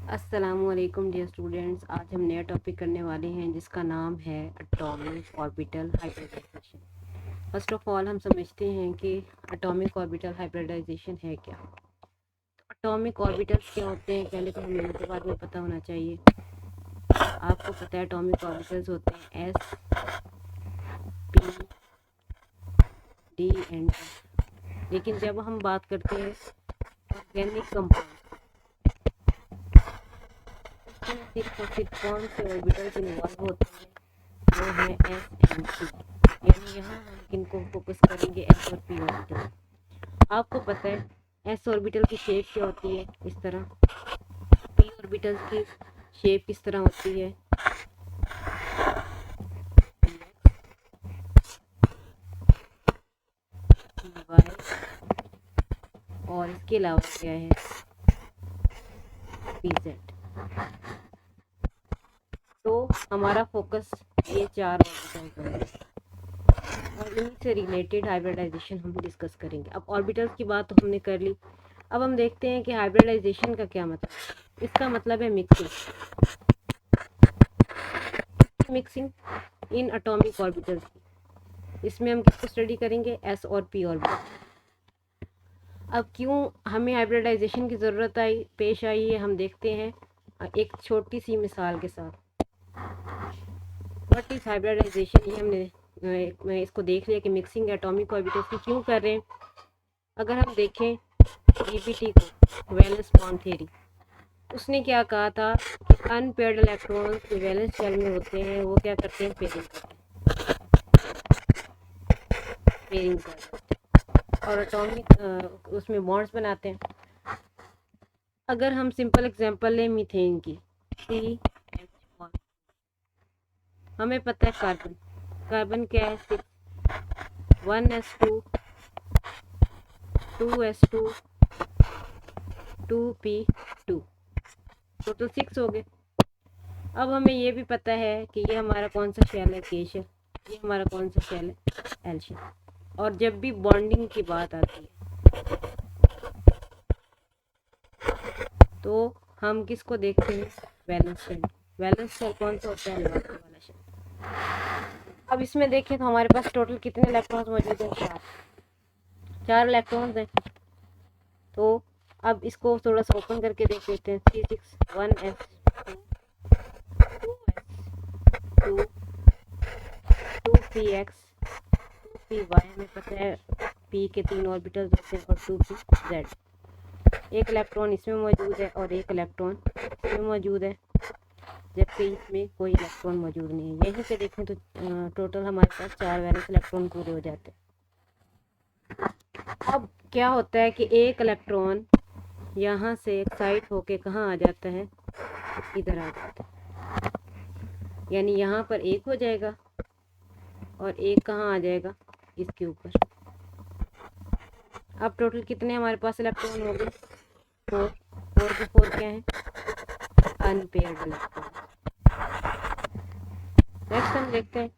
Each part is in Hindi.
अस्सलामुअलैकुम डियर स्टूडेंट्स। आज हम नया टॉपिक करने वाले हैं जिसका नाम है atomic orbital hybridisation. First of all हम समझते हैं कि एटॉमिक ऑर्बिटल हाइब्रिडाइजेशन है क्या। एटॉमिक ऑर्बिटल्स क्या होते हैं पहले तो हमें इनके बारे में पता होना चाहिए। आपको पता है एटॉमिक ऑर्बिटल्स होते हैं S, P, D and F. लेकिन जब हम बात करते हैं ऑर्गेनिक कंपाउंड, सिर्फ और सिर्फ कौन से ऑर्बिटल्स इन्वॉल्व होते हैं वो है एस एंड पी। यानी यहाँ हम किनको फोकस करेंगे, एस और पी ऑर्बिटल। आपको पता है एस ऑर्बिटल की शेप क्या होती है, इस तरह। पी ऑर्बिटल की शेप किस तरह होती है, वाई। और इसके अलावा क्या है, पी जेड। तो हमारा फोकस ये चार ऑर्बिटल पर है और इन्हीं से रिलेटेड हाइब्रिडाइजेशन हम डिस्कस करेंगे। अब ऑर्बिटल्स की बात तो हमने कर ली। अब हम देखते हैं कि हाइब्रिडाइजेशन का क्या मतलब। इसका मतलब है मिक्सिंग इन एटॉमिक ऑर्बिटल्स की। इसमें हम किसको स्टडी करेंगे, एस और पी ऑर्बिटल। अब क्यों हमें हाइब्रिडाइजेशन की ज़रूरत पेश आई है, हम देखते हैं एक छोटी सी मिसाल के साथ। व्हाट इज हाइब्रिडाइजेशन, ये हमने इसको देख लिया कि मिक्सिंग एटॉमिक ऑर्बिटल्स की क्यों कर रहे हैं। अगर हम देखें जीपीटी को, वैलेंस बॉन्ड थ्योरी, उसने क्या कहा था कि अनपेयर्ड इलेक्ट्रॉन्स जो वैलेंस शेल में होते हैं वो क्या करते हैं, पेयरिंग करते हैं और एटॉमिक उसमें बॉन्ड्स बनाते हैं। अगर हम सिंपल एग्जांपल लें मीथेन की, CH4, हमें पता है कार्बन, कार्बन क्या है, 1s2 2s2 2p2, टोटल 6 हो गए। अब हमें ये भी पता है कि ये हमारा कौन सा शेल है, के शेल। ये हमारा कौन सा शेल है, एल शेल। और जब भी बॉन्डिंग की बात आती है तो हम किसको देखते हैं, वैलेंस शेल। वैलेंस शेल कौन सा होता है, नेगेटिव वाला शेल। अब इसमें देखें तो हमारे पास टोटल कितने इलेक्ट्रॉन्स मौजूद हैं, चार इलेक्ट्रॉन्स हैं। तो अब इसको थोड़ा सा ओपन करके देख लेते हैं। 3 6 1s 2 2px 2py, हमें पता है p के 3 ऑर्बिटल्स होते हैं, और 2pz। एक इलेक्ट्रॉन इसमें मौजूद है और एक इलेक्ट्रॉन इसमें मौजूद है, जबकि इसमें कोई इलेक्ट्रॉन मौजूद नहीं है। यहीं पे देखें तो टोटल हमारे पास 4 वैलेंस इलेक्ट्रॉन पूरे हो जाते हैं। अब क्या होता है कि एक इलेक्ट्रॉन यहाँ से एक्साइट होके कहाँ आ जाता है, इधर आ जाता है। यानी यहाँ पर एक हो जाएगा और एक कहाँ आ जाएगा, इसके ऊपर। अब टोटल कितने हमारे पास इलेक्ट्रॉन हो गए, 4। 4 के 4 क्या है, अनपेयर्ड इलेक्ट्रॉन। नेक्स्ट हम देखते हैं।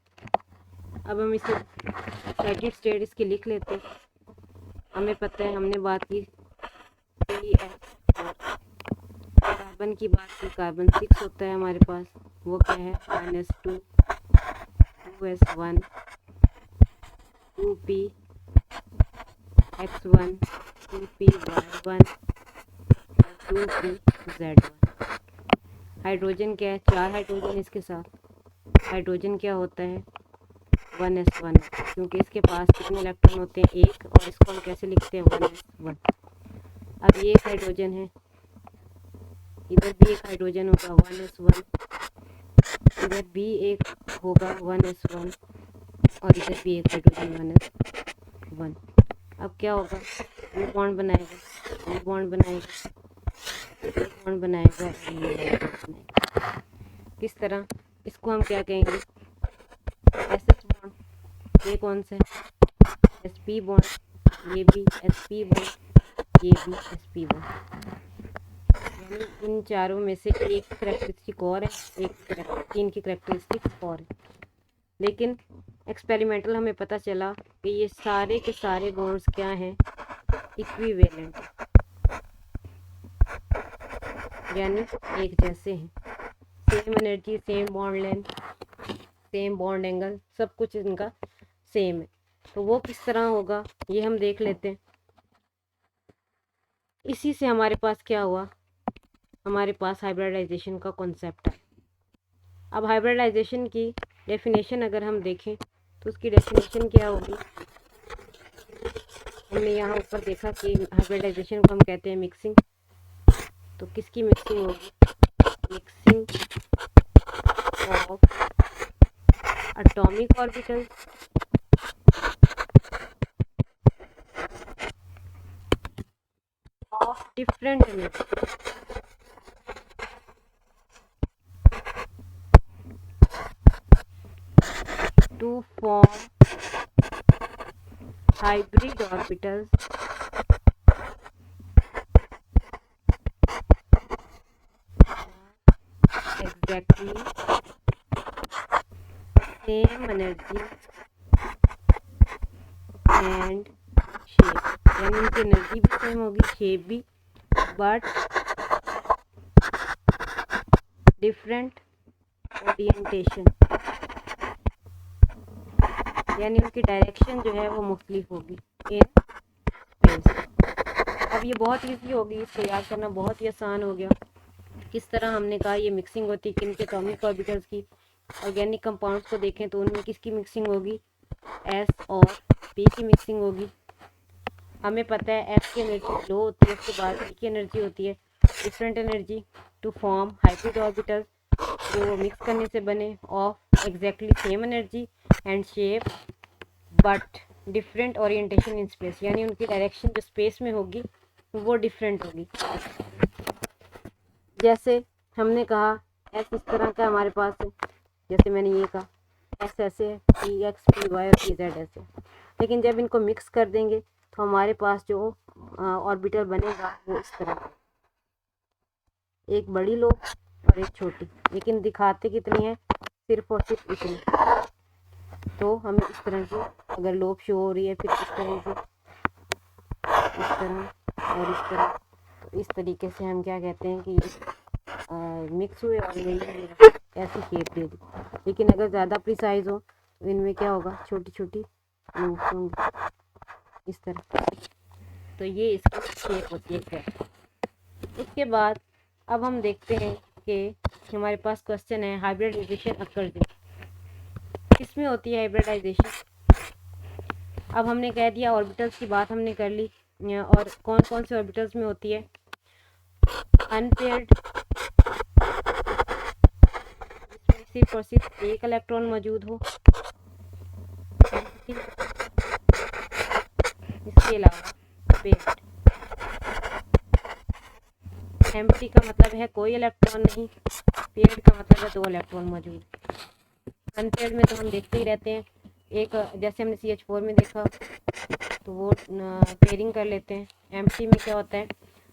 अब हम इसे एक्साइटेड स्टेट इसकी लिख लेते हैं। हमें पता है, हमने बात की कार्बन की बात की, कार्बन 6 होता है हमारे पास, वो क्या है, -2 2s1 2p x1 2py1 2pz1। Hydrogen क्या है, 4 हाइड्रोजन इसके साथ। हाइड्रोजन क्या होता है, 1s1, क्योंकि इसके पास कितने इलेक्ट्रॉन होते हैं, एक, और इसको हम कैसे लिखते हैं, 1s1। अब ये एक हाइड्रोजन है, इधर भी एक हाइड्रोजन होगा 1s1, इधर भी एक होगा 1s1, और इधर भी एक हाइड्रोजन 1s1। अब क्या होगा, ये बॉन्ड बनाएगा, ये बॉन्ड बनाएगा, ये बॉन्ड बनाएगा, ये बनाएगा। किस तरह, इसको हम क्या कहेंगे, एसएस बॉन्ड। ये कौन सा है, sp बॉन्ड। ये भी sp बॉन्ड, ये भी sp बॉन्ड। यानी इन चारों में से एक करेक्टरिस्टिक और है, तीन की करेक्टरिस्टिक और है। लेकिन एक्सपेरिमेंटल हमें पता चला कि ये सारे के सारे बॉन्ड्स क्या हैं, इक्विवेलेंट। यानी एक जैसे हैं, same energy, same bond length, same bond angle, सब कुछ इनका सेम है। तो वो किस तरह होगा ये हम देख लेते हैं। इसी से हमारे पास क्या हुआ, हमारे पास हाइब्रिडाइजेशन का कॉन्सेप्ट है। अब हाइब्रिडाइजेशन की डेफिनेशन अगर हम देखें तो उसकी डेफिनेशन क्या होगी, हमने यहाँ ऊपर देखा कि हाइब्रिडाइजेशन को हम कहते हैं मिक्सिंग। तो किसकी मिक्सिंग होगी, mixing of atomic orbitals of different energy to form hybrid orbitals exactly same energy and shape, यानी उनकी एनर्जी भी सेम होगी, शेप भी, बट डिफरेंट ओरिएंटेशन, यानी उनकी डायरेक्शन जो है वो मुख्तलिफ होगी इन स्पेस। अब ये बहुत इजी होगी, इसको याद करना बहुत ही आसान हो गया। किस तरह हमने कहा ये मिक्सिंग होती है किन के एटॉमिक ऑर्बिटल्स की। ऑर्गेनिक कंपाउंड्स को देखें तो उनमें किसकी मिक्सिंग होगी, एस और पी की मिक्सिंग होगी। हमें पता है एस की एनर्जी लो होती है, उसके बाद पी की एनर्जी होती है different energy to form hybrid orbitals, जो मिक्स करने से बने of exactly same energy and shape but different orientation in space, यानी उनकी डायरेक्शन जो स्पेस में होगी वो डिफरेंट होगी। जैसे हमने कहा एस इस तरह का हमारे पास है, जैसे मैंने ये कहा एस ऐसे है, पी एक्स पी वाई और पी जेड ऐसे, लेकिन जब इनको मिक्स कर देंगे तो हमारे पास जो ऑर्बिटल बनेगा वो इस तरह, एक बड़ी लोब और एक छोटी, लेकिन दिखाते कितनी है, सिर्फ और सिर्फ इतनी। तो हमें इस तरह से अगर लोब शो हो रही है, फिर इस तरह से, इस तरह और इस तरह, तो इस तरीके से हम क्या कहते हैं कि मिक्स हुए और यही ऐसी शेप दे दी। लेकिन अगर ज़्यादा प्रिसाइज हो तो इनमें क्या होगा, छोटी छोटी लूप्स होंगी इस तरह। तो ये इसकी शेप होती है। उसके बाद अब हम देखते हैं कि हमारे पास क्वेश्चन है हाइब्रिडाइजेशन अकर्स इन, किसमें होती है हाइब्रिडाइजेशन। अब हमने कह दिया ऑर्बिटल्स की बात हमने कर ली, और कौन कौन से ऑर्बिटल्स में होती है, अनपेयर्ड सिर्फ और सिर्फ एक इलेक्ट्रॉन मौजूद हो, इसके अलावा पेयर्ड, एम्प्टी का मतलब है कोई इलेक्ट्रॉन नहीं, पेयर्ड का मतलब है 2 इलेक्ट्रॉन मौजूद। अनपेयर्ड में तो हम देखते ही रहते हैं, एक जैसे हमने CH4 में देखा तो वो पेयरिंग कर लेते हैं। एम्प्टी में क्या होता है,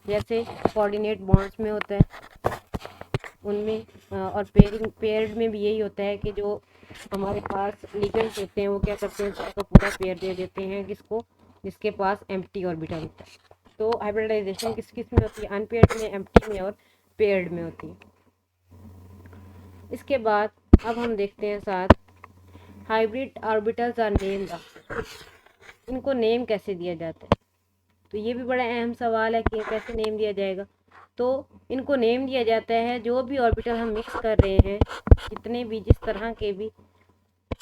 जैसे कोऑर्डिनेट बॉन्ड्स में होता है उनमें, और पेयर्ड में भी यही होता है कि जो हमारे पास लिगेंड्स होते हैं वो क्या करते हैं, उसको पूरा पेयर दे देते हैं किसको, जिसके पास एम्प्टी ऑर्बिटल होता है। तो हाइब्रिडाइजेशन किस किस में होती है, अनपेयर्ड में, एम्प्टी में और पेयर्ड में होती है। इसके बाद अब हम देखते हैं साथ हाइब्रिड ऑर्बिटल्स आर नेम्ड, इनको नेम कैसे दिया जाता है। तो ये भी बड़ा अहम सवाल है कि कैसे नेम दिया जाएगा। तो इनको नेम दिया जाता है, जो भी ऑर्बिटल हम मिक्स कर रहे हैं, जितने भी जिस तरह के भी,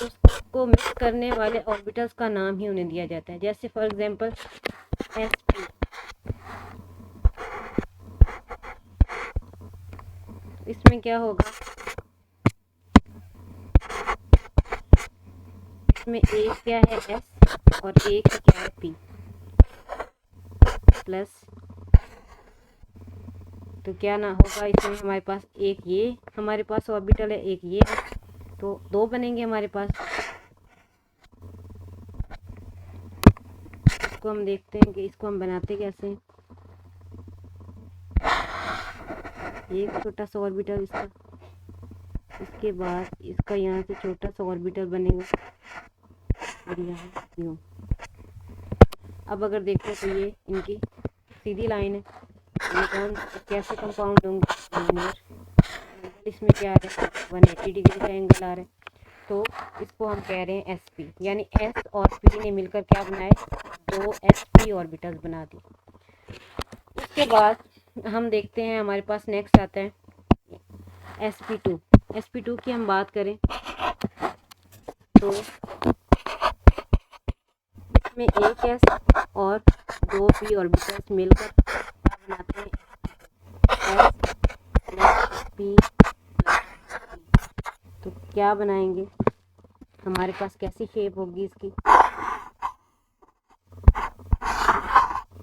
उसको मिक्स करने वाले ऑर्बिटल्स का नाम ही उन्हें दिया जाता है। जैसे फॉर एग्जांपल sp, इसमें क्या होगा, इसमें एक क्या है s और एक क्या है p प्लस, तो क्या ना होगा इसमें हमारे पास एक ये हमारे पास ऑर्बिटल है, एक ये है, तो 2 बनेंगे हमारे पास। इसको हम देखते हैं कि इसको हम बनाते कैसे हैं। एक छोटा सा ऑर्बिटल इसका, इसके बाद इसका यहाँ से छोटा सा ऑर्बिटल बनेगा और यहाँ यूँ। अब अगर देखो तो ये इनकी सीधी लाइन है, ये कौन कैसे कंपाउंड होंगे, लीनियर। इसमें क्या आ रहा है 180 डिग्री का एंगल आ रहा है, तो इसको हम कह रहे हैं sp, यानी s और p ने मिलकर क्या बनाए, दो sp ऑर्बिटल्स बना दी। उसके बाद हम देखते हैं हमारे पास नेक्स्ट आता है sp2। sp2 की हम बात करें तो इसमें एक s और दो p ऑर्बिटल्स मिलकर क्या बनाते हैं, s प्लस p। तो क्या बनाएंगे, हमारे पास कैसी शेप होगी इसकी,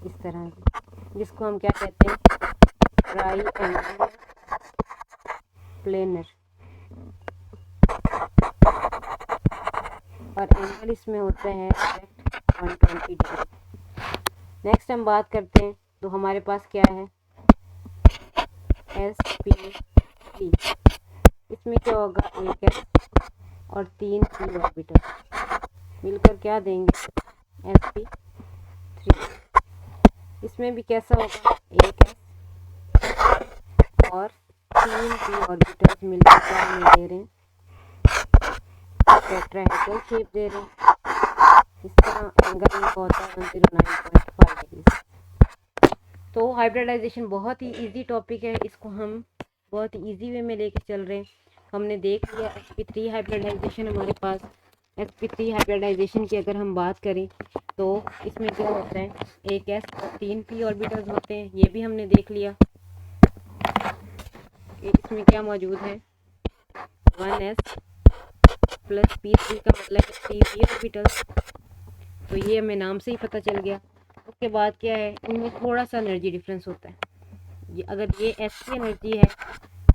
इस तरह की, जिसको हम क्या कहते हैं, ट्राइएंगुलर प्लेनर। और एंगल इसमें होता है 120 डिग्री। नेक्स्ट हम बात करते हैं तो हमारे पास क्या है, sp3। इसमें क्या होगा, एक s और तीन p ऑर्बिटल मिलकर क्या देंगे, sp3। इसमें भी कैसा होगा, एक s और तीन p ऑर्बिटल्स मिलकर क्या हमें दे रहे हैं, टेट्राहेड्रल शेप दे रहे हैं। इस तरह एंगल इनका होता है 109.5 डिग्री। तो हाइब्रिडाइजेशन बहुत ही इजी टॉपिक है, इसको हम बहुत ही इजी वे में लेके चल रहे हैं। हमने देख लिया sp3 हाइब्रिडाइजेशन हमारे पास। sp3 हाइब्रिडाइजेशन की अगर हम बात करें तो इसमें क्या होता है, एक s और तीन p ऑर्बिटल्स होते हैं, ये भी हमने देख लिया। इसमें क्या मौजूद है, 1s प्लस p3 का मतलब है 3p ऑर्बिटल्स, तो ये हमें नाम से ही पता चल गया। उसके बाद क्या है, इनमें थोड़ा सा एनर्जी डिफरेंस होता है, ये अगर ये s की एनर्जी है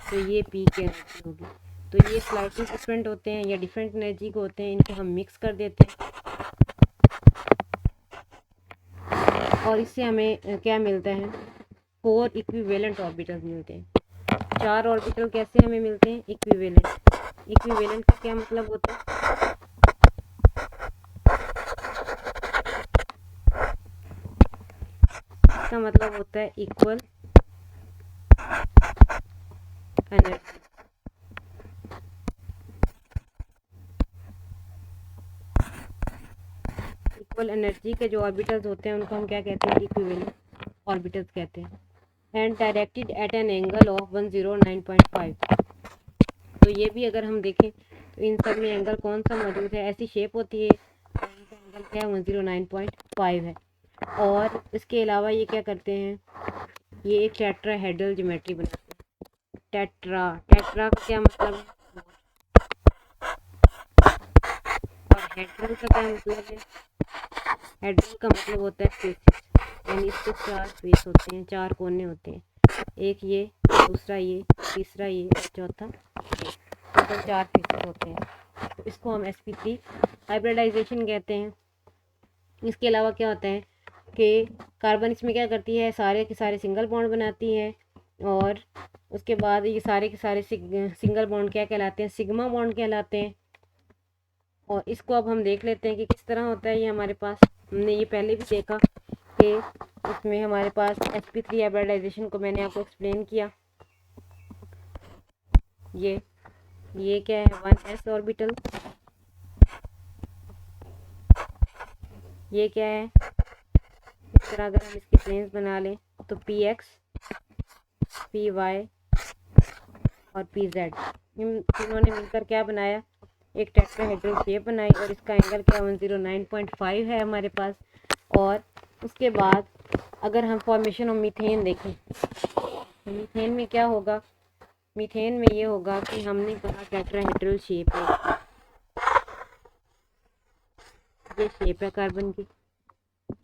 तो ये p की एनर्जी होगी, तो ये स्लाइटली डिफरेंट होते हैं या डिफरेंट एनर्जी को होते हैं, इनको हम मिक्स कर देते हैं और इससे हमें क्या मिलता है, 4 इक्विवेलेंट ऑर्बिटल्स मिलते हैं। 4 ऑर्बिटल कैसे हमें मिलते हैं, इक्विवेलेंट। इक्विवेलेंट का क्या मतलब होता है, इसका मतलब होता है इक्वल एनर्जी। इक्वल एनर्जी के जो ऑर्बिटल्स होते हैं उनको हम क्या कहते हैं, इक्विवेलेंट ऑर्बिटल्स कहते हैं। And directed eight an angle of 109.5। तो ये भी अगर हम देखें तो इन सब में एंगल कौन सा मौजूद है, ऐसी शेप होती है, इनका एंगल क्या है 109.5 है। और इसके अलावा ये क्या करते हैं, ये एक टेट्राहेड्रल ज्योमेट्री बनाते हैं। टेट्रा का क्या मतलब है, और हेड्रल का क्या मतलब है, हेड्रल का मतलब होता है फेसेस, यानी इसके 4 फेस होते हैं, 4 कोने होते हैं, एक ये, दूसरा ये, तीसरा ये और चौथा ये, टोटल 4 फेसेस होते हैं। तो इसको हम sp3 हाइब्रिडाइजेशन कहते हैं। इसके अलावा क्या होता है कि कार्बन इसमें क्या करती है, सारे के सारे सिंगल बॉन्ड बनाती है, और उसके बाद ये सारे के सारे सिंगल बॉन्ड क्या कहलाते हैं, सिग्मा बॉन्ड कहलाते हैं। और इसको अब हम देख लेते हैं कि किस तरह होता है ये हमारे पास। हमने ये पहले भी देखा कि इसमें हमारे पास sp3 हाइब्रिडाइजेशन को मैंने आपको एक्सप्लेन किया। ये क्या है, 1s ऑर्बिटल, ये क्या है, इस तरह अगर हम इसके प्लेन्स बना लें तो px, py और pz, इन तीनों ने मिलकर क्या बनाया, एक टेट्राहेड्रल शेप बनाई, और इसका एंगल क्या 109.5 है हमारे पास। और उसके बाद अगर हम फॉर्मेशन ऑफ मीथेन देखें, मीथेन में क्या होगा, मीथेन में ये होगा कि हमने कहा टेट्राहेड्रल शेप है, ये शेप है कार्बन की,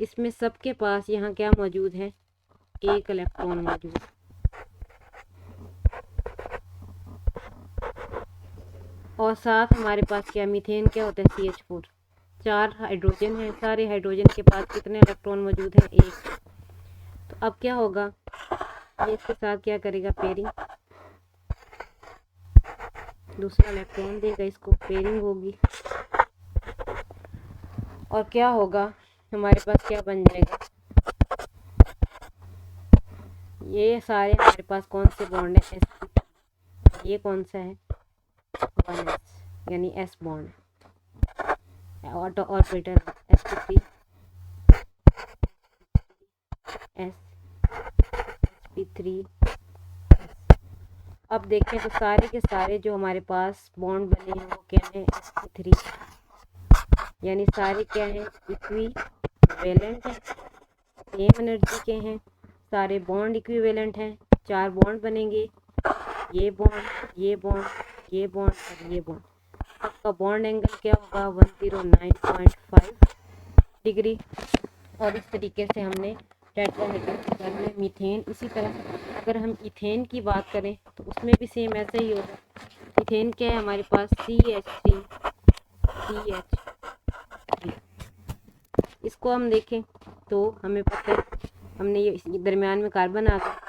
इसमें सबके पास यहाँ क्या मौजूद है, एक इलेक्ट्रॉन मौजूद है। और साथ हमारे पास क्या, मीथेन क्या होता है CH4, 4 हाइड्रोजन है, सारे हाइड्रोजन के पास कितने इलेक्ट्रॉन मौजूद है, एक। तो अब क्या होगा, ये इसके साथ क्या करेगा, पेयरिंग, दूसरा इलेक्ट्रॉन देगा, इसको पेयरिंग होगी, और क्या होगा, हमारे पास क्या बन जाएगा, ये सारे हमारे पास कौन से बॉन्ड है, sp2। ये कौन सा है, 1s, यानी s बॉन्ड है। Auto orbital sp3 s sp3। अब देखें तो सारे के सारे जो हमारे पास बॉन्ड बने हैं वो क्या है, sp3, यानी सारे क्या हैं, इक्विवेलेंट हैं, सेम एनर्जी के हैं, सारे बॉन्ड इक्विवेलेंट हैं। 4 बॉन्ड बनेंगे, ये बॉन्ड, ये बॉन्ड, ये बॉन्ड और ये बॉन्ड। सबका बॉन्ड एंगल क्या होगा, 109.5 डिग्री। और इस तरीके से हमने टेट्राहेड्रल में मीथेन। इसी तरह अगर हम इथेन की बात करें तो उसमें भी सेम ऐसा ही होगा। इथेन क्या है हमारे पास, CH3 CH3। इसको हम देखें तो हमें पता है, हमने ये इसके दरमियान में कार्बन आ गया।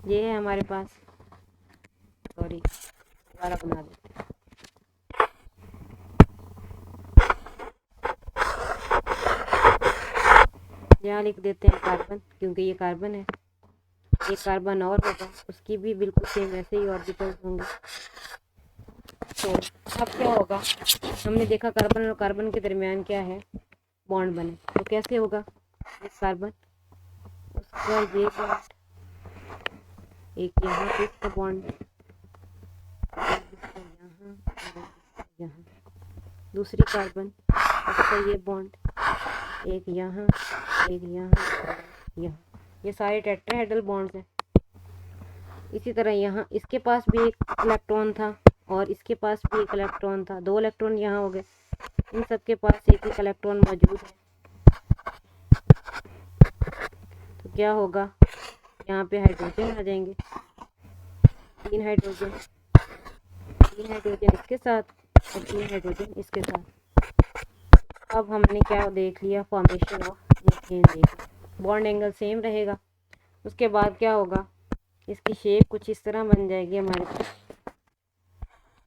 ये है हमारे पास, सॉरी दोबारा बना देते हैं। यहाँ लिख देते हैं कार्बन, क्योंकि ये कार्बन है। एक कार्बन और होगा, उसकी भी बिल्कुल सेम ऐसे ही ऑर्बिटल्स होंगे। तो अब क्या होगा, हमने देखा कार्बन और कार्बन के दरमियान क्या है, बॉन्ड बने। तो कैसे होगा, एक कार्बन उसका ये बॉन्ड, एक यहाँ पे इसका बॉन्ड, यहाँ दूसरी कार्बन उसका ये बॉन्ड, एक यहाँ, एक यहाँ, यहाँ। ये सारे टेट्राहेड्रल बॉन्ड्स हैं। इसी तरह यहाँ इसके पास भी एक इलेक्ट्रॉन था और इसके पास भी एक इलेक्ट्रॉन था, 2 इलेक्ट्रॉन यहाँ हो गए। इन सब के पास एक एक इलेक्ट्रॉन मौजूद है। तो क्या होगा, यहाँ पे हाइड्रोजन आ जाएंगे, 3 हाइड्रोजन, 3 हाइड्रोजन इसके साथ और 3 हाइड्रोजन इसके साथ। अब हमने क्या देख लिया, फॉर्मेशन ऑफ मीथेन देख लिया। बॉन्ड एंगल सेम रहेगा। उसके बाद क्या होगा, इसकी शेप कुछ इस तरह बन जाएगी हमारे पास,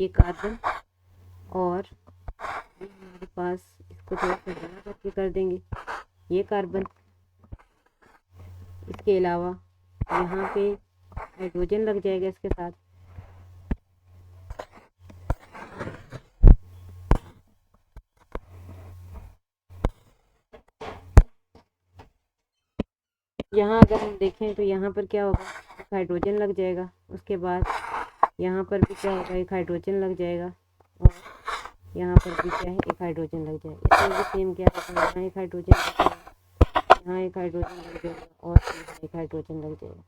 ये कार्बन और हमारे पास, इसको थोड़ा सा बड़ा करके कर देंगे, ये कार्बन। इसके अलावा यहाँ पे हाइड्रोजन लग जाएगा इसके साथ। यहाँ अगर हम देखें तो यहाँ पर क्या होगा, एक हाइड्रोजन लग जाएगा। उसके बाद यहाँ पर भी क्या होगा, एक हाइड्रोजन लग जाएगा और यहाँ पर भी क्या है, एक हाइड्रोजन लग जाएगा। इसमें भी सेम क्या होगा, यहाँ एक हाइड्रोजन लग जाएगा, यहाँ एक हाइड्रोजन लग जाएगा और यहाँ एक हाइड्रोजन लग जाएगा।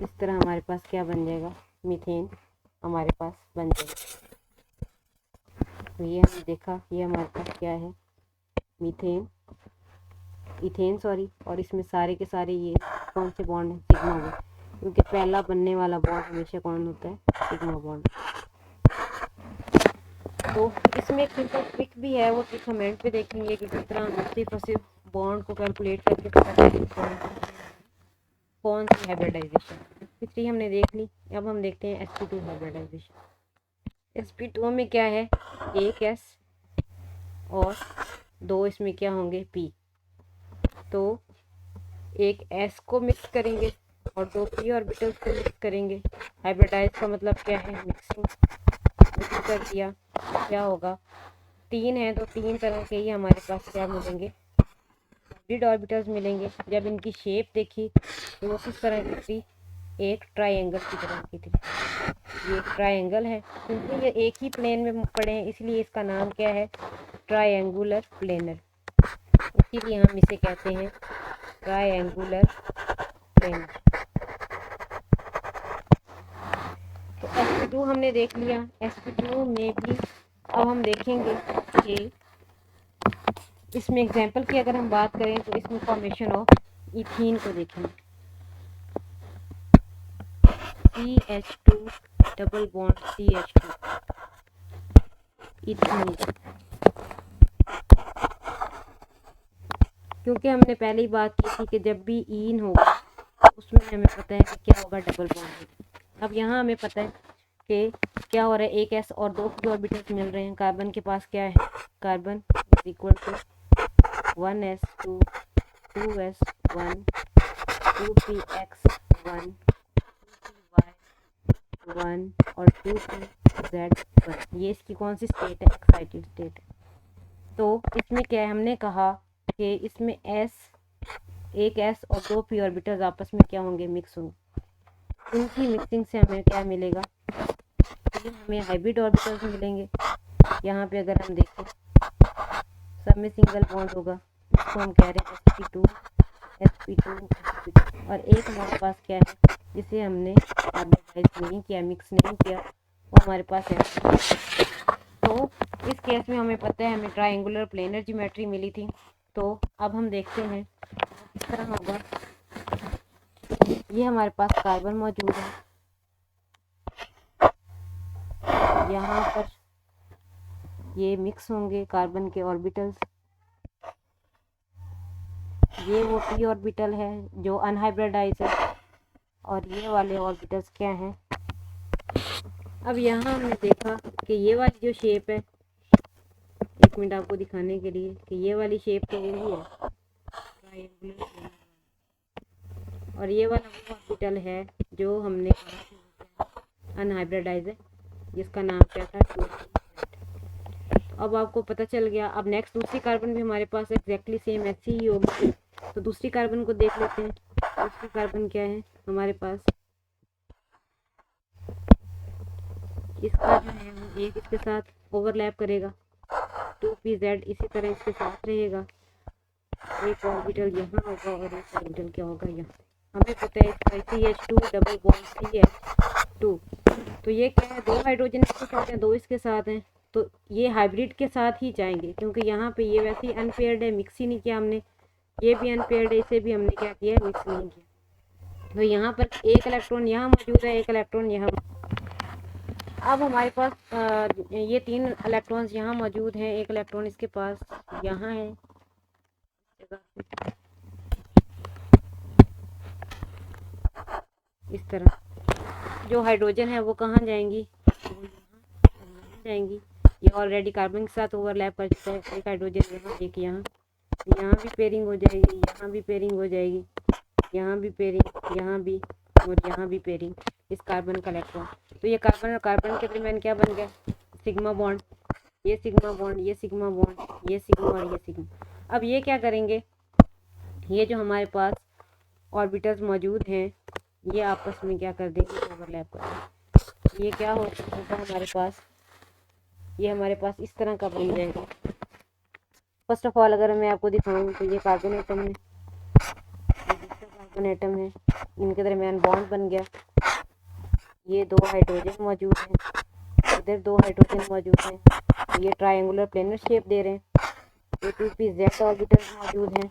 इस तरह हमारे पास क्या बन जाएगा, मीथेन हमारे पास बन जाएगा। तो ये हमने देखा, ये हमारे पास क्या है, मीथेन, इथेन सॉरी। और इसमें सारे के सारे ये कौन से बॉन्ड हैं, सिग्मा बॉन्ड, क्योंकि पहला बनने वाला बॉन्ड हमेशा कौन होता है, सिग्मा बॉन्ड। तो इसमें एक सिंपल ट्रिक भी है, वो ट्रिक हम एंड पे देखेंगे कि किस तरह मुख्तलिफ बॉन्ड को कैलकुलेट करके कौन सी हाइब्रिडाइजेशन। पिछली हमने देख ली। अब हम देखते हैं sp2 हाइब्रिडाइजेशन। sp2 में क्या है, एक s और 2 इसमें क्या होंगे, p। तो एक s को मिक्स करेंगे और 2 p ऑर्बिटल्स को मिक्स करेंगे। हाइब्रिडाइज का मतलब क्या है, मिक्सिंग कर दिया। क्या होगा, 3 है तो 3 तरह के ही हमारे पास क्या मिलेंगे, हाइब्रिड ऑर्बिटल्स मिलेंगे। जब इनकी शेप देखी तो वो किस तरह की थी, एक ट्रायंगल की तरह की थी। ये ट्रायंगल है, क्योंकि ये एक ही प्लेन में पड़े हैं इसलिए इसका नाम क्या है, ट्रायंगुलर प्लेनर। इसीलिए हम इसे कहते हैं ट्रायंगुलर प्लेनर। तो sp2 हमने देख लिया। sp2 में भी अब हम देखेंगे कि इसमें एग्जाम्पल की अगर हम बात करें तो इसमें फॉर्मेशन ऑफ इथीन को देखेंगे। CH2 double bond CH2 ethene. क्योंकि हमने पहले ही बात की थी कि जब भी ईन होगा उसमें हमें पता है कि क्या होगा, डबल बॉन्ड। अब यहाँ हमें पता है कि क्या हो रहा है, एक s और 2 p ऑर्बिटल्स मिल रहे हैं। कार्बन के पास क्या है, carbon is equal to 1s2 2s1 2px1 2py1 और 2pz1। ये इसकी कौन सी स्टेट है, एक्साइटेड स्टेट है। तो इसमें क्या है, हमने कहा कि इसमें एक s और 2 p ऑर्बिटल्स आपस में क्या होंगे, मिक्स होंगे। उनकी मिक्सिंग से हमें क्या मिलेगा, तो हमें हाइब्रिड ऑर्बिटल्स मिलेंगे। यहाँ पे अगर हम देखें सब में सिंगल बॉन्ड होगा, इसको हम कह रहे हैं sp2 sp2 और एक हमारे पास क्या है जिसे हमने हाइब्रिडाइज नहीं किया, मिक्स नहीं किया, वो हमारे पास है। तो इस केस में हमें पता है हमें ट्रायंगुलर प्लेनर ज्योमेट्री मिली थी। तो अब हम देखते हैं किस तरह होगा। ये हमारे पास कार्बन मौजूद है, यहाँ पर ये मिक्स होंगे कार्बन के ऑर्बिटल्स। ये वो p ऑर्बिटल है जो अनहाइब्रिडाइज है और ये वाले ऑर्बिटल्स क्या हैं। अब यहाँ हमने देखा कि ये वाली जो शेप है, एक मिनट आपको दिखाने के लिए कि ये वाली शेप तो वही है ट्रायंगुलर, और ये वाला वो ऑर्बिटल है जो हमने अनहाइब्रिडाइज है जिसका नाम क्या था, 2p। अब आपको पता चल गया। अब नेक्स्ट दूसरी कार्बन भी हमारे पास एग्जैक्टली सेम ऐसी ही होगी। तो दूसरी कार्बन को देख लेते हैं। दूसरी कार्बन क्या है हमारे पास, इसका जो है वो एक इसके साथ ओवरलैप करेगा, 2pz इसी तरह इसके साथ रहेगा। एक ऑर्बिटल यहाँ होगा और एक ऑर्बिटल क्या होगा यहाँ। हमें पता है इसका CH2 डबल बॉन्ड CH2। तो ये क्या है, 2 हाइड्रोजन इसके साथ हैं, 2 इसके साथ हैं। तो ये हाइब्रिड के साथ ही जाएंगे क्योंकि यहाँ पे ये वैसे ही अनपेयर्ड है, मिक्स ही नहीं किया हमने। ये भी अनपेयर्ड है, इसे भी हमने क्या किया, मिक्स नहीं किया। तो यहाँ पर एक इलेक्ट्रॉन यहाँ मौजूद है, एक इलेक्ट्रॉन यहाँ। अब हमारे पास ये 3 इलेक्ट्रॉन्स यहाँ मौजूद हैं, एक इलेक्ट्रॉन इसके पास यहाँ है। इस तरह जो हाइड्रोजन है वो कहाँ जाएंगी, वो यहाँ जाएंगी। ये ऑलरेडी कार्बन के साथ ओवरलैप कर चुका है, एक हाइड्रोजन यहाँ, एक यहाँ। यहाँ भी पेयरिंग हो जाएगी, यहाँ भी पेयरिंग हो जाएगी, यहाँ भी पेयरिंग, यहाँ भी और यहाँ भी पेयरिंग इस कार्बन का इलेक्ट्रॉन। तो ये कार्बन और कार्बन के दरमियान क्या बन गया, सिग्मा बॉन्ड। ये सिग्मा बॉन्ड, ये सिग्मा बॉन्ड, ये सिग्मा और ये सिग्मा। अब ये क्या करेंगे, ये जो हमारे पास ऑर्बिटल्स मौजूद हैं ये आपस में क्या कर देंगे, ओवरलैप कर देंगे। ये क्या होगा हमारे पास, ये हमारे पास इस तरह का बन जाएगा। फर्स्ट ऑफ ऑल अगर मैं आपको दिखाऊं तो ये कार्बन एटम है, कार्बन एटम है, इनके दरमियान बॉन्ड बन गया। ये 2 हाइड्रोजन मौजूद हैं, इधर 2 हाइड्रोजन मौजूद हैं। ये ट्रायंगुलर प्लेनर शेप दे रहे हैं। ये 2pz ऑर्बिटल मौजूद हैं।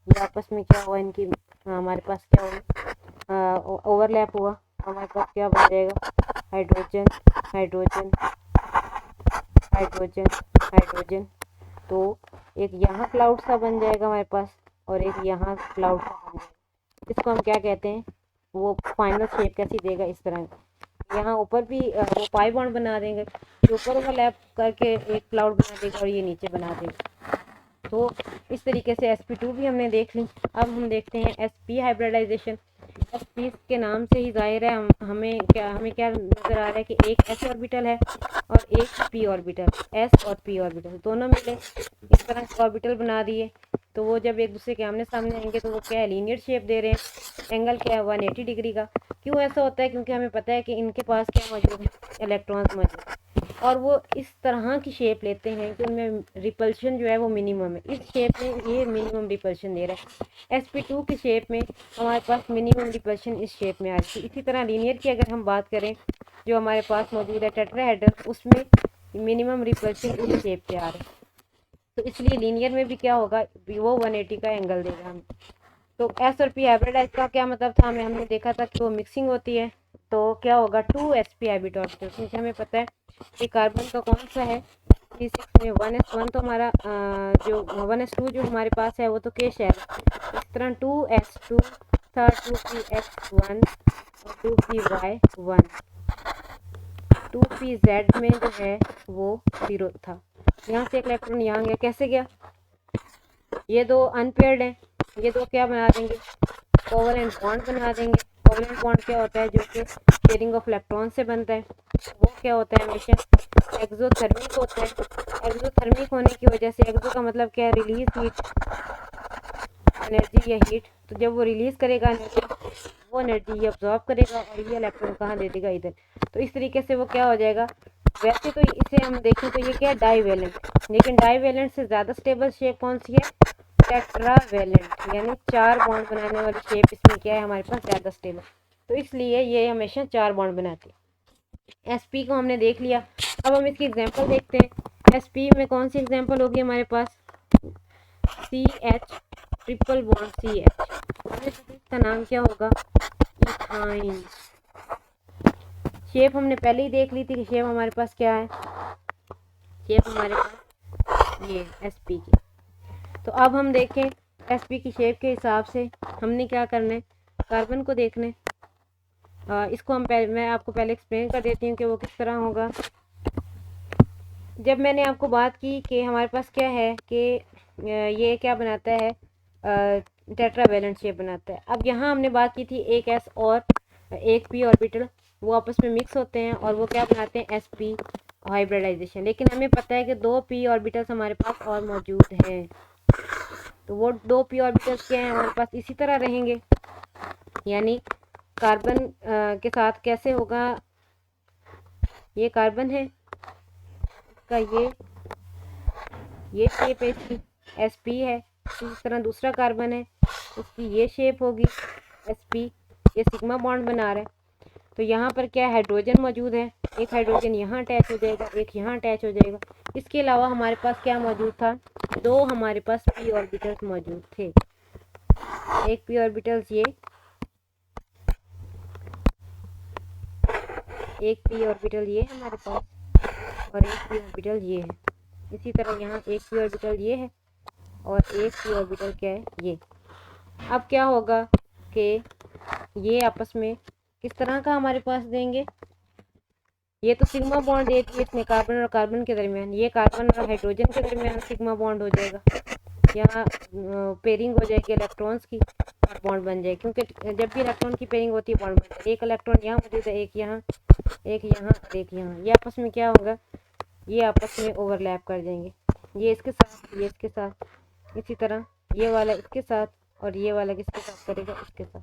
ये आपस में क्या हुआ, इनकी हमारे पास क्या हुआ, ओवरलैप हुआ। हमारे पास क्या बन जाएगा, हाइड्रोजन हाइड्रोजन हाइड्रोजन हाइड्रोजन। तो एक यहाँ क्लाउड सा बन जाएगा हमारे पास और एक यहाँ क्लाउड सा बन जाएगा। इसको हम क्या कहते हैं, वो फाइनल शेप कैसी देगा, इस तरह। यहाँ ऊपर भी वो पाई बॉन्ड बना देंगे, जो ऊपर ओवरलैप करके एक क्लाउड बना देगा और ये नीचे बना देगा। तो इस तरीके से sp2 भी हमने देख ली। अब हम देखते हैं sp हाइब्रिडाइजेशन। sp के नाम से ही जाहिर है हमें क्या नज़र आ रहा है कि एक s ऑर्बिटल है और एक p ऑर्बिटल, s और p ऑर्बिटल दोनों मिले इस तरह के ऑर्बिटल बना दिए। तो वो जब एक दूसरे के आमने सामने आएंगे तो वो क्या है, लीनियर शेप दे रहे हैं। एंगल क्या है, 180 डिग्री का। क्यों ऐसा होता है, क्योंकि हमें पता है कि इनके पास क्या मौजूद है, इलेक्ट्रॉन्स मौजूद है और वो इस तरह की शेप लेते हैं कि उनमें रिपल्शन जो है वो मिनिमम है। इस शेप में ये मिनिमम रिपल्शन दे रहा है। sp2 की शेप में हमारे पास मिनिमम रिपल्शन इस शेप में आ रही है। इसी तरह लीनियर की अगर हम बात करें जो हमारे पास मौजूद है टेट्राहेड्रल, उसमें मिनिमम रिपल्शन इस शेप पे आ रहा है। तो इसलिए लीनियर में भी क्या होगा, वो 180 का एंगल देगा हमें। तो s और p हाइब्रिडाइज का क्या मतलब था, हमने देखा था कि वो मिक्सिंग होती है। तो क्या होगा, 2sp हाइब्रिड ऑर्बिटल, क्योंकि हमें पता है कि कार्बन का कौन सा है, C6 में 1s1 तो हमारा जो 1s2 जो हमारे पास है वो तो K शेल है। इस तरह 2s2 था 2px1 और 2py1, 2pz में जो है वो 0 था। यहाँ से एक इलेक्ट्रॉन यहाँ गया, कैसे गया? ये दो अनपेयर्ड हैं, ये दो क्या बना देंगे? कोवलेंट बॉन्ड बना देंगे। कोवलेंट बॉन्ड क्या होता है? जो कि शेयरिंग ऑफ इलेक्ट्रॉन से बनता है। वो क्या होता है? हमेशा एक्सोथर्मिक होता है। एक्सोथर्मिक होने की वजह से, एक्सो का मतलब क्या है? रिलीज हीट, एनर्जी या हीट। तो जब वो रिलीज करेगा एनर्जी, वो एनर्जी ये अब्जॉर्ब करेगा और ये इलेक्ट्रॉन कहाँ दे देगा? इधर। तो इस तरीके से वो क्या हो जाएगा? वैसे तो इसे हम देखें तो ये क्या है? डाईवेलेंट। लेकिन डाईवेलेंट से ज़्यादा स्टेबल शेप कौन सी है? टेट्रावेलेंट, यानी 4 बॉन्ड बनाने वाली शेप इसमें क्या है हमारे पास? ज़्यादा स्टेबल। तो इसलिए ये हमेशा 4 बॉन्ड बनाती है। sp को हमने देख लिया। अब हम इसकी एग्जांपल देखते हैं। sp में कौन सी एग्जांपल होगी हमारे पास? CH triple bond CH। इसका नाम क्या होगा? इथाइन। शेप हमने पहले ही देख ली थी कि शेप हमारे पास क्या है? शेप हमारे पास ये sp की। तो अब हम देखें sp की शेप के हिसाब से हमने क्या करना है? कार्बन को देखना है। इसको हम मैं आपको पहले एक्सप्लेन कर देती हूँ कि वो किस तरह होगा। जब मैंने आपको बात की कि हमारे पास क्या है कि ये क्या बनाता है? टेट्रावेलेंट शेप बनाता है। अब यहाँ हमने बात की थी एक s और एक p ऑर्बिटल, वो आपस में मिक्स होते हैं और वो क्या बनाते हैं? sp hybridisation. लेकिन हमें पता है कि 2 p ऑर्बिटल्स हमारे पास और मौजूद हैं। तो वो 2 p ऑर्बिटल्स क्या हैं हमारे पास? इसी तरह रहेंगे। यानी कार्बन के साथ कैसे होगा? ये कार्बन है, इसका ये शेप है, इसकी sp है। इस तरह दूसरा कार्बन है, इसकी ये शेप होगी sp। ये सिग्मा बॉन्ड बना रहा है। तो यहाँ पर क्या हाइड्रोजन मौजूद है? एक हाइड्रोजन यहाँ अटैच हो जाएगा, एक यहाँ अटैच हो जाएगा। इसके अलावा हमारे पास क्या मौजूद था? 2 हमारे पास p ऑर्बिटल्स मौजूद थे। एक p ऑर्बिटल्स ये, एक p ऑर्बिटल ये हमारे पास और एक p ऑर्बिटल ये है। इसी तरह यहाँ एक p ऑर्बिटल ये है और एक p ऑर्बिटल क्या है? ये। अब क्या होगा कि ये आपस में किस तरह का हमारे पास देंगे? ये तो सिग्मा बॉन्ड दे दिए इसने कार्बन और कार्बन के दरमियान। ये कार्बन और हाइड्रोजन के दरमियान सिग्मा बॉन्ड हो जाएगा। यहाँ पेयरिंग हो जाएगी इलेक्ट्रॉन्स की और बॉन्ड बन जाएगी। क्योंकि जब भी इलेक्ट्रॉन की पेयरिंग होती है बॉन्ड बनता है। एक इलेक्ट्रॉन यहाँ मौजूद है, एक यहाँ, एक यहाँ, एक यहाँ। ये आपस में क्या होगा? ये आपस में ओवरलैप कर जाएंगे। ये इसके साथ, ये इसके साथ। इसी तरह ये वाला इसके साथ और ये वाला किसके साथ करेगा? इसके साथ।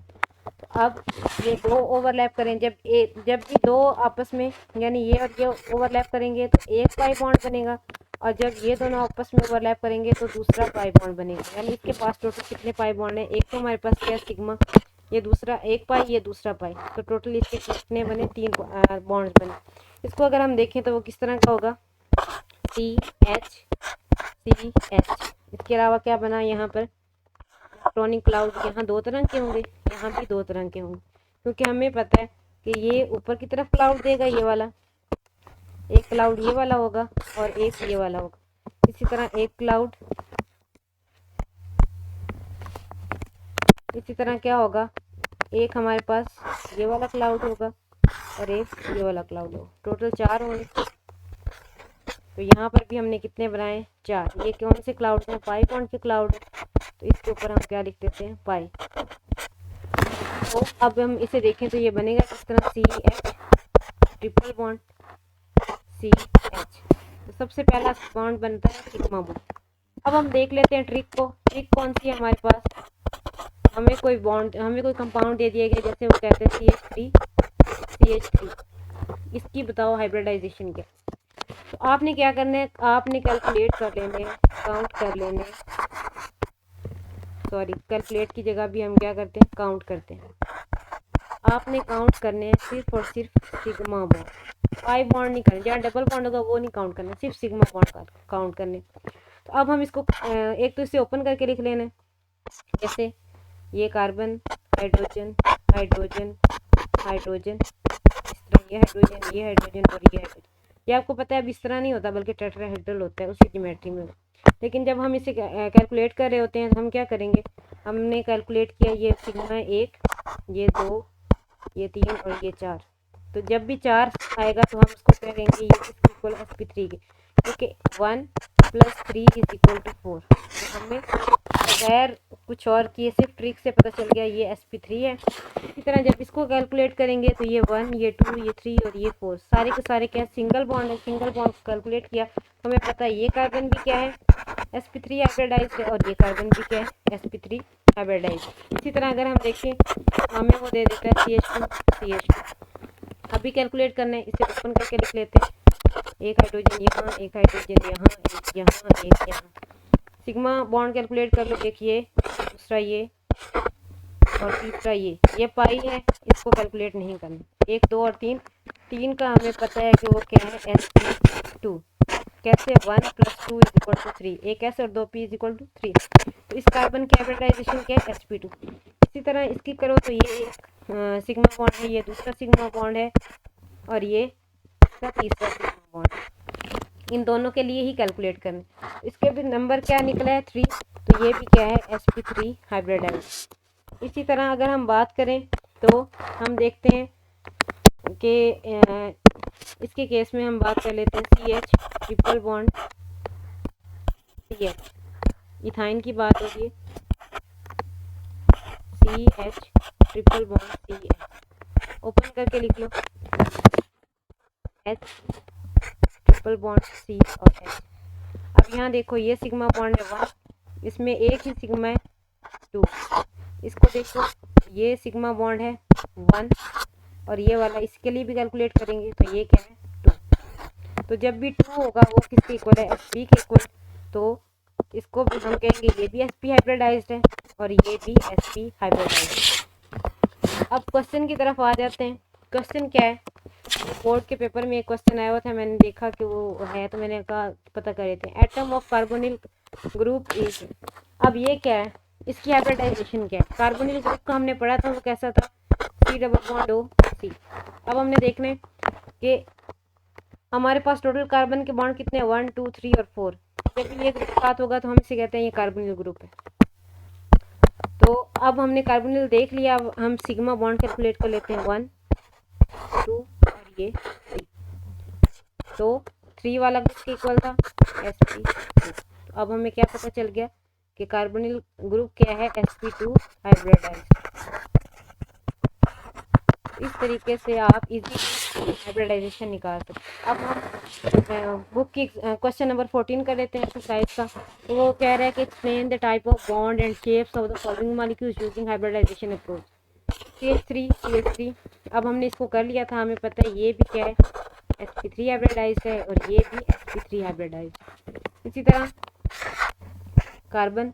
तो अब ये 2 ओवरलैप करें, जब भी 2 आपस में, यानी ये और ये ओवरलैप करेंगे तो एक पाई बॉन्ड बनेगा। और जब ये दोनों आपस में ओवरलैप करेंगे तो दूसरा पाई बॉन्ड बनेगा। यानी इसके पास टोटल कितने पाई बॉन्ड है? एक तो हमारे पास क्या सिग्मा, ये दूसरा एक पाई, ये दूसरा पाई। तो टोटल इसके कितने बने? 3 बॉन्ड्स बने। इसको अगर हम देखें तो वो किस तरह का होगा? CH CH। इसके अलावा क्या बना यहाँ पर? Electronic cloud. यहाँ 2 तरह के होंगे, यहाँ भी 2 तरह के होंगे। क्योंकि हमें पता है कि ये ऊपर की तरफ क्लाउड देगा, ये वाला। एक क्लाउड ये वाला होगा और एक ये वाला होगा। इसी तरह एक क्लाउड, इसी तरह क्या होगा? एक हमारे पास ये वाला क्लाउड होगा और एक ये वाला क्लाउड होगा। टोटल 4 होंगे। तो यहाँ पर भी हमने कितने बनाए? 4। ये कौन से क्लाउड हैं? पाई बॉन्ड के क्लाउड है। तो इसके ऊपर हम क्या लिख देते हैं? पाई। तो अब हम इसे देखें तो ये बनेगा किस तरह? CH triple bond CH। तो सबसे पहला बॉन्ड बनता है सिग्मा बॉन्ड। अब हम देख लेते हैं ट्रिक को। ट्रिक कौन सी है हमारे पास? हमें कोई कंपाउंड दे दिया गया, जैसे वो कहते हैं CH3। इसकी बताओ हाइब्रिडाइजेशन क्या? तो आपने क्या करना है? आपने कैलकुलेट कर लेने, काउंट कर लेने। सॉरी, कैलकुलेट की जगह भी हम क्या करते हैं? काउंट करते हैं। आपने काउंट करने हैं सिर्फ और सिर्फ सिग्मा बॉन्ड, पाई बॉन्ड नहीं करना। जहाँ डबल बॉन्ड होगा वो नहीं काउंट करना, सिर्फ सिग्मा बॉन्ड काउंट करने। तो अब हम इसको एक तो इसे ओपन करके लिख लेना। जैसे ये कार्बन, हाइड्रोजन, हाइड्रोजन, हाइड्रोजन, इस तरह ये हाइड्रोजन, ये हाइड्रोजन और ये हाइड्रोजन। ये आपको पता है अब इस तरह नहीं होता बल्कि टेट्राहेड्रल होता है उसी ज्योमेट्री में। लेकिन जब हम इसे कैलकुलेट कर रहे होते हैं तो हम क्या करेंगे, हमने कैलकुलेट किया ये सिग्मा 1, ये 2, ये 3 और ये 4। तो जब भी 4 आएगा तो हम उसको करेंगे ये किसके इक्वल, sp3 के, क्योंकि 1 + 3 = 4। तो हमें बगैर कुछ और किए सिर्फ ट्रिक से पता चल गया ये sp3 है। इसी तरह जब इसको कैलकुलेट करेंगे तो ये 1, ये 2, ये 3 और ये 4 सारे के सारे क्या सिंगल बॉन्ड है। सिंगल बॉन्ड को कैलकुलेट किया तो हमें पता है ये कार्बन भी क्या है, sp3 हाइब्रिडाइज्ड है, और ये कार्बन भी क्या है, sp3 हाइब्रिडाइज्ड। इसी तरह अगर हम देखें हमें वो दे देता है CH2 अभी कैलकुलेट करना है, इसे ओपन करके लिख लेते हैं। एक हाइड्रोजन यहाँ, एक हाइड्रोजन यहाँ, एक यहाँ, एक यहाँ। सिग्मा बॉन्ड कैलकुलेट कर लो, एक ये, दूसरा ये और तीसरा ये पाई है, इसको कैलकुलेट नहीं करना। 1, 2 और 3 का हमें पता है कि वो क्या है, sp2। कैसे, 1 + 2 = 3, एक s और 2 p = 3। तो इस कार्बन की हाइब्रिडाइजेशन क्या है, sp2। इसी तरह इसकी करो तो ये एक सिग्मा बॉन्ड है, ये दूसरा सिग्मा बॉन्ड है और ये इसका तीसरा सिग्मा बॉन्ड। इन दोनों के लिए ही कैलकुलेट करना। इसके भी नंबर क्या निकला है, 3। तो ये भी क्या है, sp3 हाइब्रिडाइज्ड। इसी तरह अगर हम बात करें तो हम देखते हैं कि इसके केस में हम बात कर लेते हैं CH triple bond CH, ethyne की बात होगी, CH triple bond CH। Open करके लिख लो, H ट्रिपल बॉन्ड C और H। अब यहाँ देखो ये सिग्मा बॉन्ड है 1, इसमें एक ही सिग्मा है 2। इसको देखो ये सिग्मा बॉन्ड है 1 और ये वाला इसके लिए भी कैलकुलेट करेंगे तो ये क्या है, 2। तो जब भी 2 होगा वो किसके इक्वल है, sp के इक्वल। तो इसको भी हम कहेंगे ये भी sp हाइब्रिडाइज्ड है और ये भी sp हाइब्रिडाइज्ड। अब क्वेश्चन की तरफ आ जाते हैं। क्वेश्चन क्या है, बोर्ड के पेपर में एक क्वेश्चन आया हुआ था, मैंने देखा कि वो है तो मैंने कहा पता कर लेते हैं। Atom of carbonyl group is, अब ये क्या है, इसकी हाइब्रिडाइजेशन क्या है। कार्बोनिल ग्रुप का हमने पढ़ा था वो कैसा था, C+O अब हमने देखना है कि हमारे पास टोटल कार्बन के बॉन्ड कितने हैं, 1, 2, 3 और 4। जब ये ग्रुप साथ होगा तो हम इसे कहते हैं ये कार्बोनिल ग्रुप है। तो अब हमने कार्बोनिल देख लिया, अब हम सिग्मा बॉन्ड कैलकुलेट कर लेते हैं, 1, 2 और ये 3। तो 3 वाला किसके इक्वल था, sp2। तो अब हमें क्या पता चल गया कि कार्बोनिल ग्रुप क्या है, sp2 हाइब्रिडाइज्ड। इस तरीके से आप इजी हाइब्रिडाइजेशन निकाल सकते हैं। अब हम बुक की क्वेश्चन नंबर 14 कर लेते हैं एक्सरसाइज का। तो वो कह रहा है कि explain the type of bond and shapes of the following molecules using hybridisation approach. CH3 अब हमने इसको कर लिया था, हमें पता है ये भी क्या है, sp3 हाइब्रिडाइज्ड है और ये भी sp3 हाइब्रिडाइज्ड। इसी तरह कार्बन,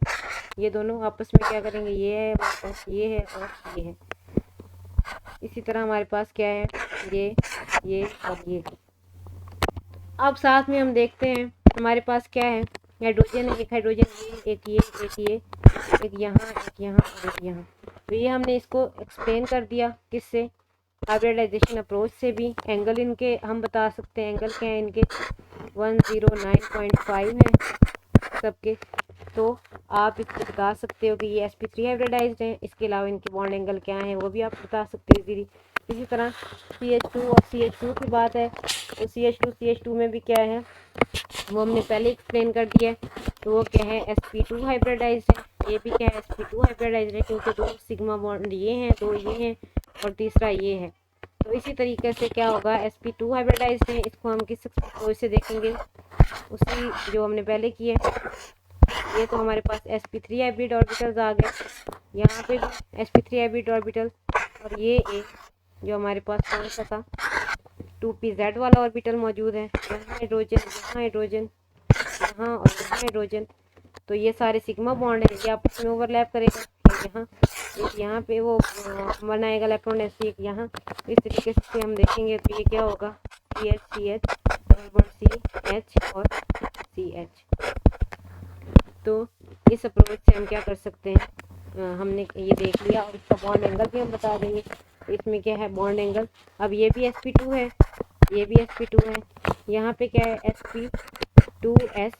ये दोनों आपस में क्या करेंगे, ये है हमारे पास, ये है और ये है। इसी तरह हमारे पास क्या है, ये और ये। अब साथ में हम देखते हैं हमारे पास क्या है, हाइड्रोजन है, एक हाइड्रोजन ये, एक ये, एक ये, एक यहाँ, एक यहाँ और एक यहाँ। तो ये हमने इसको एक्सप्लेन कर दिया किससे, हाइब्रिडाइजेशन अप्रोच से भी। एंगल इनके हम बता सकते हैं, एंगल क्या है इनके 109.5 है सबके। तो आप इसको बता सकते हो कि ये sp3 हाइब्रिडाइज्ड है। इसके अलावा इनके बॉन्ड एंगल क्या है वो भी आप बता सकते हो इजीली। इसी तरह CH2 और CH2 की बात है तो CH2 में भी क्या है वो हमने पहले एक्सप्लेन कर दिया है। तो वो क्या है, sp2 हाइब्रिडाइज्ड है। ये भी क्या है, sp2 हाइब्रिडाइज्ड है क्योंकि 2 सिग्मा बॉन्ड ये हैं, 2 ये हैं और तीसरा ये है। तो इसी तरीके से क्या होगा, sp2 हाइब्रिडाइज्ड है। इसको हम किस अप्रोच से देखेंगे, उसी जो हमने पहले किया है। ये तो हमारे पास sp3 हाइब्रिड ऑर्बिटल्स आ गए, यहाँ पे भी sp3 हाइब्रिड ऑर्बिटल और ये एक जो हमारे पास कौन सा था 2pz वाला ऑर्बिटल मौजूद है। यहाँ हाइड्रोजन, यहाँ हाइड्रोजन, यहाँ और यहाँ हाइड्रोजन। तो ये सारे सिग्मा बॉन्ड है, ये आपस में ओवरलैप करेगा। यहाँ पे वो बनाएगा इलेक्ट्रॉन ऐसे एक यहाँ। इस तरीके से हम देखेंगे तो ये क्या होगा, CH डबल बॉन्ड CH और CH। तो इस अप्रोच से हम क्या कर सकते हैं, हमने ये देख लिया और इसका बॉन्ड एंगल भी हम बता देंगे। इसमें क्या है बॉन्ड एंगल, अब ये भी sp2 है, ये भी sp2 है यहाँ पे क्या है sp2s,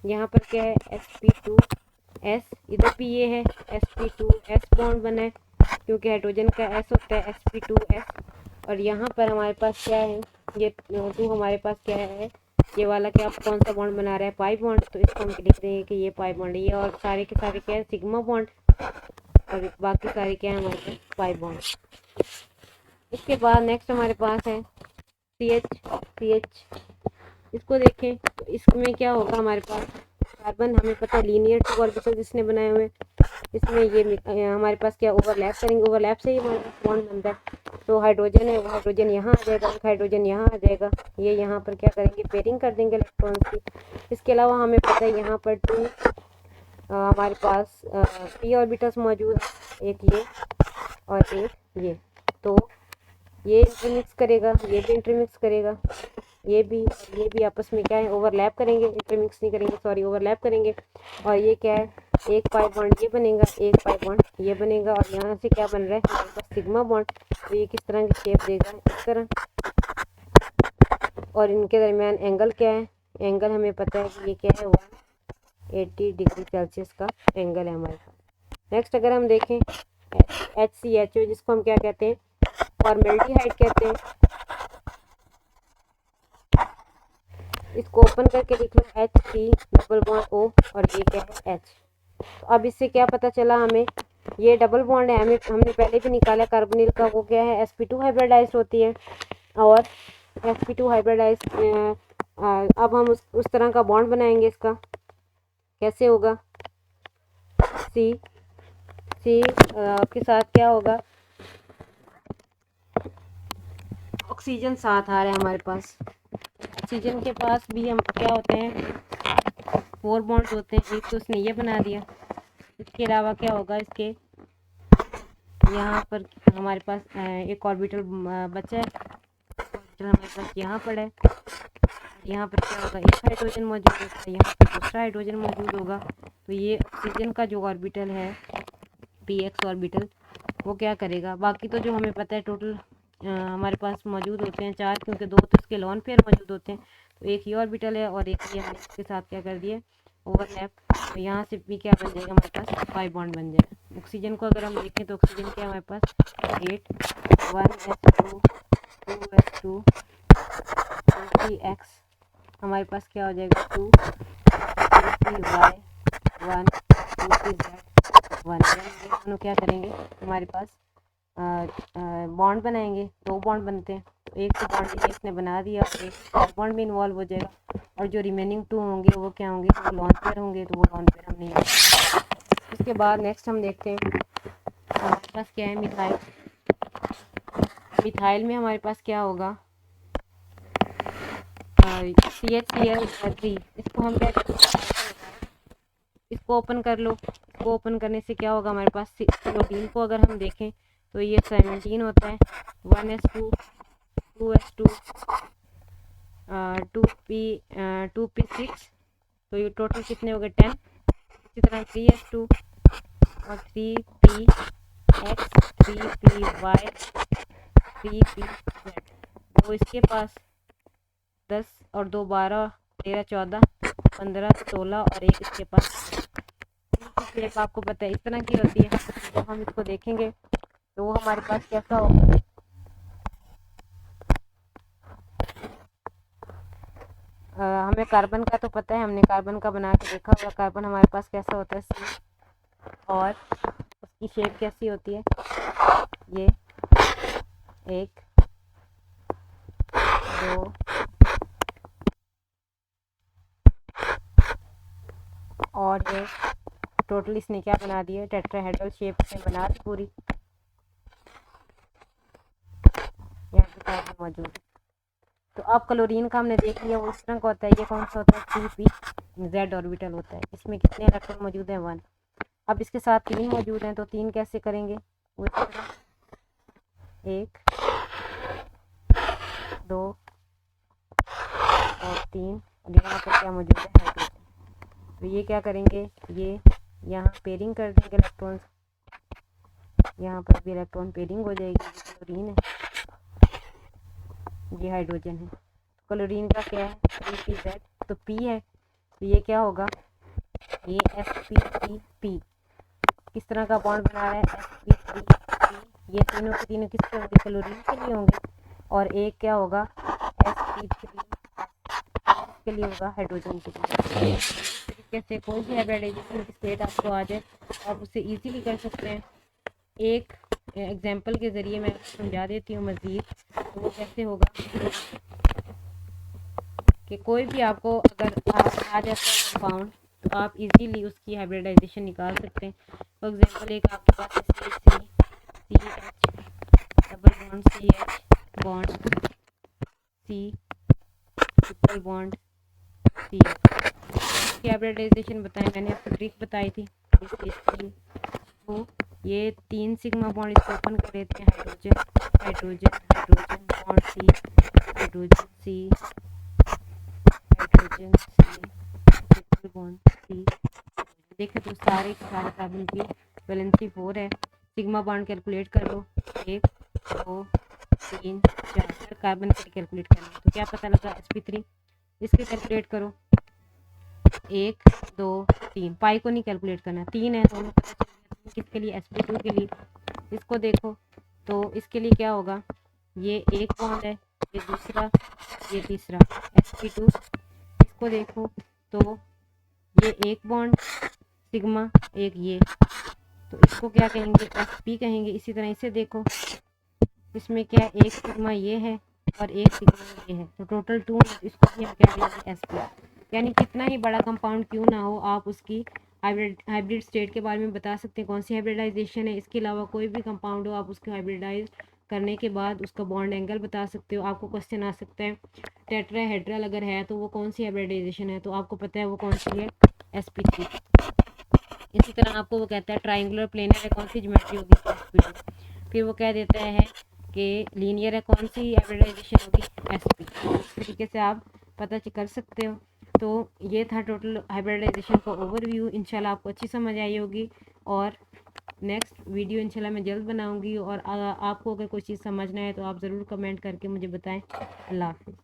यहाँ पर क्या है sp2s, इधर भी ये है sp2s बॉन्ड बना है क्योंकि हाइड्रोजन का s होता है sp2s। और यहाँ पर हमारे पास क्या है, ये 2 हमारे पास क्या है, ये वाला क्या कौन सा बॉन्ड बना रहा है, पाई बॉन्ड, तो इसको हम लिख देंगे कि ये पाई बॉन्ड है। ये और सारे के सारे क्या है, सिग्मा बॉन्ड, और बाकी सारे क्या है हमारे पास पाई बॉन्ड। इसके बाद नेक्स्ट हमारे पास है CH। इसको देखें तो इसमें क्या होगा, हमारे पास कार्बन हमें पता है लीनियर 2 ऑर्बिटल जिसने बनाए हुए, इसमें ये हमारे पास क्या ओवरलैप करेंगे, ओवरलैप से ही हमारे पास बॉन्ड बनता है। तो हाइड्रोजन है, वो हाइड्रोजन यहाँ आ जाएगा, एक हाइड्रोजन यहाँ आ जाएगा, ये यहाँ पर क्या करेंगे, पेयरिंग कर देंगे इलेक्ट्रॉन्स की। इसके अलावा हमें पता है यहाँ पर 2 हमारे पास p ऑर्बिटल्स मौजूद है, एक ये और एक ये। तो ये इंटरमिक्स करेगा, ये भी इंटरमिक्स करेगा, ये भी आपस में क्या है, ओवरलैप करेंगे, इंटरमिक्स नहीं करेंगे, सॉरी ओवरलैप करेंगे। और ये क्या है, एक पाई बॉन्ड ये बनेगा, एक पाई बॉन्ड ये बनेगा, और यहाँ से क्या बन रहा है हमारे पास सिग्मा बॉन्ड। तो ये किस तरह की शेप देगा, इस तरह। और इनके दरमियान एंगल क्या है, एंगल हमें पता है कि ये क्या है 180 डिग्री सेल्सियस का एंगल है हमारे पास। नेक्स्ट अगर हम देखें HCHO, जिसको हम क्या कहते हैं, फॉर्मेल्डिहाइड कहते हैं। इसको ओपन करके लिख लो H3 और ये क्या है H। तो अब इससे क्या पता चला हमें, ये डबल बॉन्ड है, हमने पहले भी निकाला कार्बोनिल का, वो क्या है sp2 हाइब्रिडाइज्ड होती है, और sp2 हाइब्रिडाइज्ड। अब हम उस तरह का बॉन्ड बनाएंगे, इसका कैसे होगा, C के साथ क्या होगा, ऑक्सीजन साथ आ रहा है हमारे पास। ऑक्सीजन के पास भी हम क्या होते हैं, 4 बॉन्ड्स होते हैं, एक तो उसने ये बना दिया। इसके अलावा क्या होगा, इसके यहाँ पर हमारे पास एक ऑर्बिटल बचा है, ऑर्बिटल हमारे पास यहाँ पर है। यहाँ पर क्या होगा, एक हाइड्रोजन मौजूद होगा, यहाँ पर दूसरा हाइड्रोजन मौजूद होगा। तो ये ऑक्सीजन का जो ऑर्बिटल है px ऑर्बिटल, वो क्या करेगा, बाकी तो जो हमें पता है टोटल हमारे पास मौजूद होते हैं 4, क्योंकि 2 तो इसके लॉन पेयर मौजूद होते हैं। तो एक ये ऑर्बिटल है और एक ये हमने इसके साथ क्या कर दिया, ओवरलैप। तो यहाँ से भी क्या बन जाएगा, हमारे पास पाई बॉन्ड बन जाएगा। ऑक्सीजन को अगर हम देखें तो ऑक्सीजन क्या है हमारे पास 8 1s2 2s2 3x, हमारे पास क्या हो जाएगा 2 3y 1 2 3z 1। ये दोनों क्या करेंगे, हमारे पास बॉन्ड बनाएंगे, 2 बॉन्ड बनते हैं। तो एक तो बॉन्ड इसने बना दिया और एक बॉन्ड में इन्वॉल्व हो जाएगा, और जो रिमेनिंग 2 होंगे वो क्या होंगे, वो लॉन पेयर होंगे, तो वो लॉन पेयर हम नहीं होंगे। उसके बाद नेक्स्ट हम देखते हैं हमारे पास क्या है, मिथाइल। मिथाइल में हमारे पास क्या होगा, CHCl3। इसको हम क्या करते हैं, इसको ओपन कर लो। इसको ओपन करने से क्या होगा, हमारे पास क्लोरीन को अगर हम देखें तो ये 17 होता है, 1s2 2s2 2p6, तो ये टोटल कितने हो गए 10। इसी तरह 3s2 और 3px 3py 3pz, वो इसके पास 10 और 2 12 13 14 15 16 और एक इसके पास शेप आपको पता है इस तरह की होती है। तो हम इसको देखेंगे तो वो हमारे पास कैसा होगा, हमें कार्बन का तो पता है, हमने कार्बन का बना के देखा होगा। कार्बन हमारे पास कैसा होता है C, और उसकी शेप कैसी होती है, ये 1 2 और ये टोटल इसने क्या बना दिया, टेट्राहेड्रल शेप में बना दी पूरी। यहाँ पे कार्बन मौजूद है। तो अब क्लोरीन का हमने देख लिया, वो इस तरह का होता है। ये कौन सा होता है, 3p ऑर्बिटल होता है। इसमें कितने इलेक्ट्रॉन मौजूद हैं, 1। अब इसके साथ 3 मौजूद हैं, तो 3 कैसे करेंगे, वो 1 2 और 3, और यहाँ पर क्या मौजूद है, हाइड्रोजन। तो ये क्या करेंगे, ये यहाँ पेयरिंग कर देंगे इलेक्ट्रॉन्स, यहाँ पर भी इलेक्ट्रॉन पेयरिंग हो जाएगी। क्लोरीन है, ये हाइड्रोजन है। क्लोरीन का क्या है, APZ, तो P है, तो ये क्या होगा, ये sp3p किस तरह का बॉन्ड बना रहा है, sp3p, ये तीनों के तीनों किसके होंगे, क्लोरीन के लिए होंगे, और एक क्या होगा sp3 के लिए होगा, हाइड्रोजन के लिए। तरीके से कोई भी हाइब्रिडाइजेशन की स्टेट आपको आ जाए आप उसे इजीली कर सकते हैं। एक एग्जांपल के ज़रिए मैं समझा देती हूँ मज़ीद, तो वो कैसे होगा कि कोई भी आपको अगर आ जाता है कंपाउंड तो आप इजीली उसकी हाइब्रिडाइजेशन निकाल सकते हैं। फॉर एग्जांपल एक आपके पास है CH3 CH double bond CH bond C triple bond CH, इसकी हाइब्रिडाइजेशन बताएं, मैंने आपको ट्रिक बताई थी। तो ये 3 सिग्मा बॉन्ड इसको ओपन कर देते हैं, hydrogen hydrogen hydrogen bond C, hydrogen C, hydrogen C, triple bond C। देखें तो सारे कार्बन की वैलेंसी 4 है। सिग्मा बॉन्ड कैलकुलेट कर लो, 1 2 3 4 कार्बन के कैलकुलेट करना, तो क्या पता लगा sp3, इसके कैलकुलेट करो 1 2 3, पाई को नहीं कैलकुलेट करना, 3 है दोनों पता चल गया, किसके लिए, sp2 के लिए। इसको देखो तो इसके लिए क्या होगा, ये एक बॉन्ड है, ये दूसरा, ये तीसरा, sp2। इसको देखो तो ये एक बॉन्ड सिग्मा, एक ये, तो इसको क्या कहेंगे, sp कहेंगे। इसी तरह इसे देखो, इसमें क्या एक सिग्मा ये है और एक सिग्मा ये है, तो टोटल 2 है, इसको भी हम क्या देंगे sp। यानी कितना ही बड़ा कंपाउंड क्यों ना हो, आप उसकी हाइब्रिड स्टेट के बारे में बता सकते हैं, कौन सी हाइब्रिडाइजेशन है। इसके अलावा कोई भी कंपाउंड हो, आप उसको हाइब्रिडाइज करने के बाद उसका बॉन्ड एंगल बता सकते हो। आपको क्वेश्चन आ सकता है टेट्राहेड्रल अगर है तो वो कौन सी हाइब्रिडाइजेशन है, तो आपको पता है वो कौन सी है, sp3। इसी तरह आपको वो कहता है ट्राइंगुलर प्लेनर है, कौन सी ज्योमेट्री होगी, sp2। फिर वो कह देता है कि लीनियर है, कौन सी हाइब्रिडाइजेशन होगी, sp। इस तरीके से आप पता कर सकते हो। तो ये था टोटल हाइब्रिडाइजेशन का ओवरव्यू। इंशाल्लाह आपको अच्छी समझ आई होगी, और नेक्स्ट वीडियो इंशाल्लाह मैं जल्द बनाऊंगी। और आपको अगर कोई चीज़ समझना है तो आप ज़रूर कमेंट करके मुझे बताएं। अल्लाह हाफ़िज़।